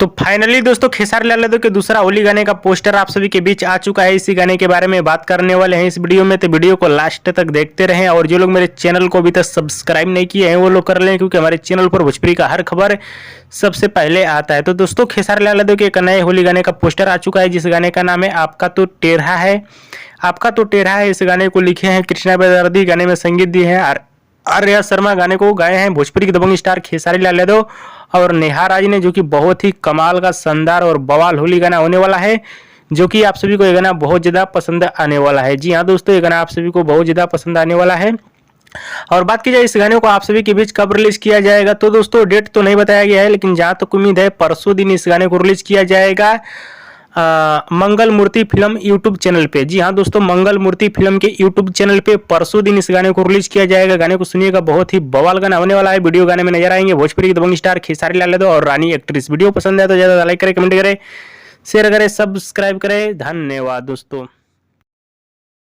तो फाइनली दोस्तों खेसारी लाल यादव के दूसरा होली गाने का पोस्टर आप सभी के बीच आ चुका है। इसी गाने के बारे में बात करने वाले हैं इस वीडियो में, तो वीडियो को लास्ट तक देखते रहें। और जो लोग मेरे चैनल को अभी तक सब्सक्राइब नहीं किए हैं वो लोग कर लें, क्योंकि हमारे चैनल पर भोजपुरी का हर खबर सबसे पहले आता है। तो दोस्तों खेसारी लाल यादव के एक नए होली गाने का पोस्टर आ चुका है, जिस गाने का नाम है आपका तो टेढ़ा है। आपका तो टेढ़ा है इस गाने को लिखे हैं कृष्णा बेदर्दी, गाने में संगीत दिए हैं आर्या शर्मा, गाने को गाए हैं भोजपुरी के दबंग स्टार खेसारी लाल यादव और नेहा राज ने, जो कि बहुत ही कमाल का शानदार और बवाल होली गाना होने वाला है, जो कि आप सभी को ये गाना बहुत ज़्यादा पसंद आने वाला है। जी हाँ दोस्तों, ये गाना आप सभी को बहुत ज़्यादा पसंद आने वाला है। और बात की जाए इस गाने को आप सभी के बीच कब रिलीज किया जाएगा, तो दोस्तों डेट तो नहीं बताया गया है, लेकिन जहाँ तक उम्मीद है परसों दिन इस गाने को रिलीज किया जाएगा मंगल मूर्ति फिल्म यूट्यूब चैनल पे। जी हाँ दोस्तों, मंगल मूर्ति फिल्म के यूट्यूब चैनल पे परसों दिन इस गाने को रिलीज किया जाएगा। गाने को सुनिएगा, बहुत ही बवाल गाना होने वाला है। वीडियो गाने में नजर आएंगे भोजपुरी के दबंग स्टार खेसारी लाल यादव और रानी एक्ट्रेस। वीडियो पसंद है तो ज़्यादा लाइक करें, कमेंट करें, शेयर करें, सब्सक्राइब करें। धन्यवाद दोस्तों।